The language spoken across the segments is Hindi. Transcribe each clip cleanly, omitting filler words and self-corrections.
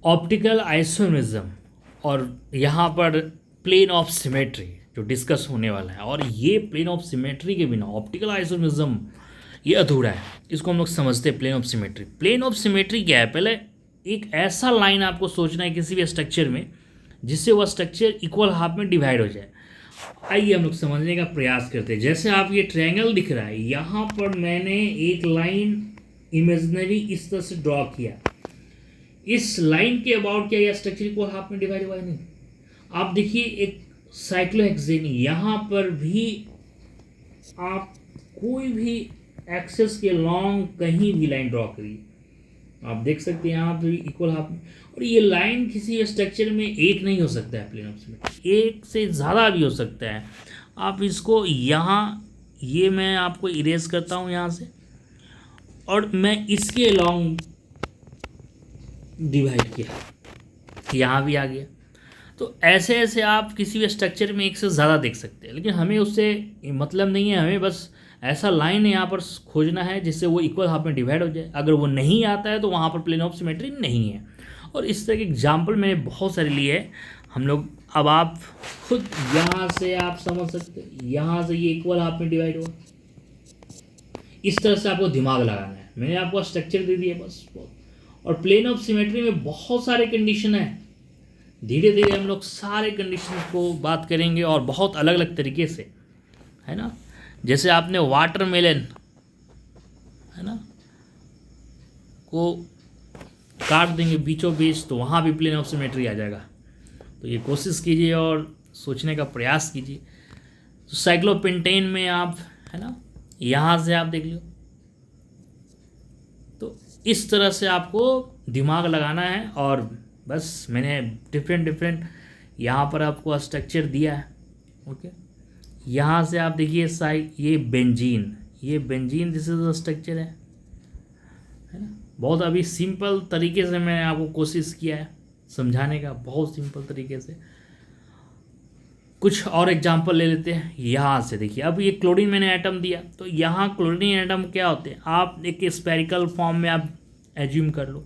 ऑप्टिकल आइसोमेरिज्म और यहाँ पर प्लेन ऑफ सिमेट्री जो डिस्कस होने वाला है। और ये प्लेन ऑफ सिमेट्री के बिना ऑप्टिकल आइसोमेरिज्म ये अधूरा है। इसको हम लोग समझते हैं plane of symmetry. Plane of symmetry क्या है? पहले एक ऐसा लाइन आपको सोचना है किसी भी स्ट्रक्चर में जिससे वह स्ट्रक्चर इक्वल हाफ में डिवाइड हो जाए। आइए हम लोग समझने का प्रयास करते हैं। जैसे आप ये ट्रायंगल दिख रहा है, यहाँ पर मैंने एक लाइन इमेजिनरी इस तरह से ड्रॉ किया। इस लाइन के अबाउट क्या यह स्ट्रक्चर इक्वल हाफ में डिवाइड हुआ है? नहीं। आप देखिए एक साइक्लोहेक्सेन, यहाँ पर भी आप कोई भी एक्सेस के लॉन्ग कहीं भी लाइन ड्रॉ करिए, आप देख सकते हैं यहाँ पर इक्वल हाफ में। और ये लाइन किसी स्ट्रक्चर में एक नहीं हो सकता है प्लेन ऑफ सिमेट्री, एक से ज़्यादा भी हो सकता है। आप इसको यहाँ, ये मैं आपको इरेज करता हूँ यहाँ से, और मैं इसके लॉन्ग डिवाइड किया, यहाँ भी आ गया। तो ऐसे ऐसे आप किसी भी स्ट्रक्चर में एक से ज़्यादा देख सकते हैं, लेकिन हमें उससे मतलब नहीं है। हमें बस ऐसा लाइन यहाँ पर खोजना है जिससे वो इक्वल हाफ में डिवाइड हो जाए। अगर वो नहीं आता है तो वहाँ पर प्लेन ऑफ सिमेट्री नहीं है। और इस तरह के एग्जाम्पल मैंने बहुत सारे लिए हैं हम लोग। अब आप खुद यहाँ से आप समझ सकते हैं, यहाँ से ये इक्वल हाफ में डिवाइड हुआ। इस तरह से आपको दिमाग लगाना है। मैंने आपको स्ट्रक्चर दे दिया बस। और प्लेन ऑफ सिमेट्री में बहुत सारे कंडीशन है। धीरे धीरे हम लोग सारे कंडीशन को बात करेंगे और बहुत अलग अलग तरीके से, है ना। जैसे आपने वाटरमेलन, है ना, को काट देंगे बीचों बीच तो वहाँ भी प्लेन ऑफ सिमेट्री आ जाएगा। तो ये कोशिश कीजिए और सोचने का प्रयास कीजिए। तो साइक्लोपेंटेन में आप, है ना, यहाँ से आप देख लो। तो इस तरह से आपको दिमाग लगाना है। और बस मैंने डिफरेंट यहाँ पर आपको स्ट्रक्चर दिया है। ओके, यहाँ से आप देखिए ये benzene this is the structure है ना। बहुत अभी सिंपल तरीके से मैंने आपको कोशिश किया है समझाने का, बहुत सिंपल तरीके से। कुछ और एग्जांपल ले लेते हैं। यहाँ से देखिए, अब ये क्लोरीन मैंने एटम दिया, तो यहाँ क्लोरीन एटम क्या होते हैं, आप एक स्पेरिकल फॉर्म में आप एज्यूम कर लो।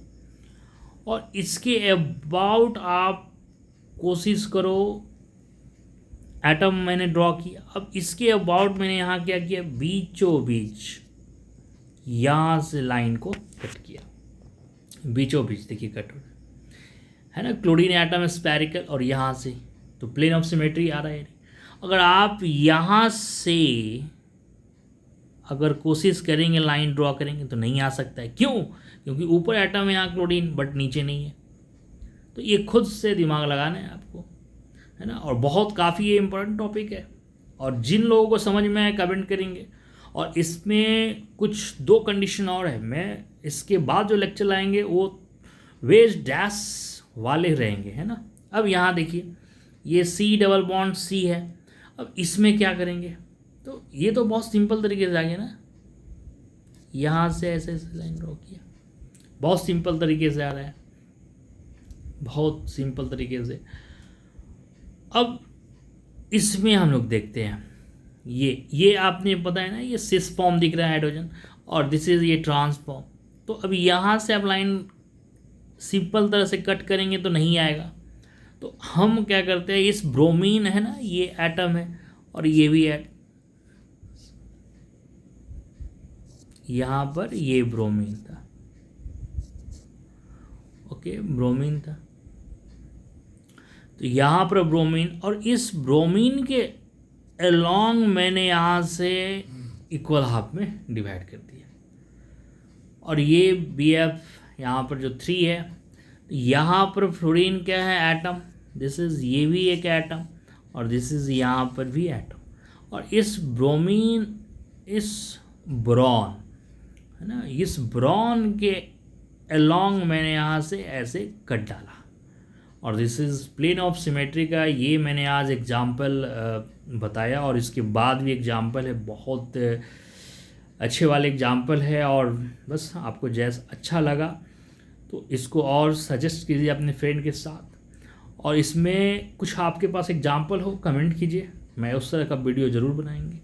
और इसके अबाउट आप कोशिश करो, एटम मैंने ड्रॉ किया। अब इसके अबाउट मैंने यहाँ क्या किया, बीचों बीच यहाँ से लाइन को कट किया, बीचों बीच देखिए कट हो रहा है ना। क्लोरीन एटम स्पेरिकल और यहाँ से तो प्लेन ऑफ सिमेट्री आ रहा है। अगर आप यहाँ से अगर कोशिश करेंगे लाइन ड्रॉ करेंगे तो नहीं आ सकता है। क्यों? क्योंकि ऊपर एटम है यहाँ क्लोरीन, बट नीचे नहीं है। तो ये खुद से दिमाग लगाना है आपको, है ना। और बहुत काफ़ी ये इम्पोर्टेंट टॉपिक है। और जिन लोगों को समझ में आए कमेंट करेंगे। और इसमें कुछ 2 कंडीशन और है। मैं इसके बाद जो लेक्चर लाएंगे वो वेज डैश वाले रहेंगे, है ना। अब यहाँ देखिए ये C डबल बॉन्ड C है। अब इसमें क्या करेंगे, तो ये तो बहुत सिंपल तरीके से आ गया ना। यहाँ से ऐसे ऐसे लाइन ड्रॉ किया, बहुत सिंपल तरीके से आ रहा है, बहुत सिंपल तरीके से। अब इसमें हम लोग देखते हैं, ये आपने पता है ना, ये सिस फॉर्म दिख रहा है हाइड्रोजन, और दिस इज ये ट्रांस फॉर्म। तो अब यहाँ से आप लाइन सिंपल तरह से कट करेंगे तो नहीं आएगा। तो हम क्या करते हैं, इस ब्रोमीन है ना, ये एटम है और ये भी एटम, यहाँ पर ये ब्रोमीन था। ओके, ब्रोमीन था, तो यहाँ पर ब्रोमीन, और इस ब्रोमीन के अलोंग मैंने यहाँ से इक्वल हाफ में डिवाइड कर दिया। और ये BF यहाँ पर जो 3 है, यहाँ पर फ्लोरीन क्या है, एटम, दिस इज, ये भी एक एटम, और दिस इज यहाँ पर भी एटम। और इस ब्रोमीन, इस ब्रॉन, है ना, इस ब्रॉन के अलोंग मैंने यहाँ से ऐसे कट डाला। और this is plane of symmetry का ये मैंने आज एग्जाम्पल बताया। और इसके बाद भी एग्जाम्पल है, बहुत अच्छे वाले एग्जाम्पल है। और बस आपको जैसा अच्छा लगा तो इसको और सजेस्ट कीजिए अपने फ्रेंड के साथ। और इसमें कुछ आपके पास एग्जाम्पल हो कमेंट कीजिए, मैं उस तरह का वीडियो ज़रूर बनाएंगे।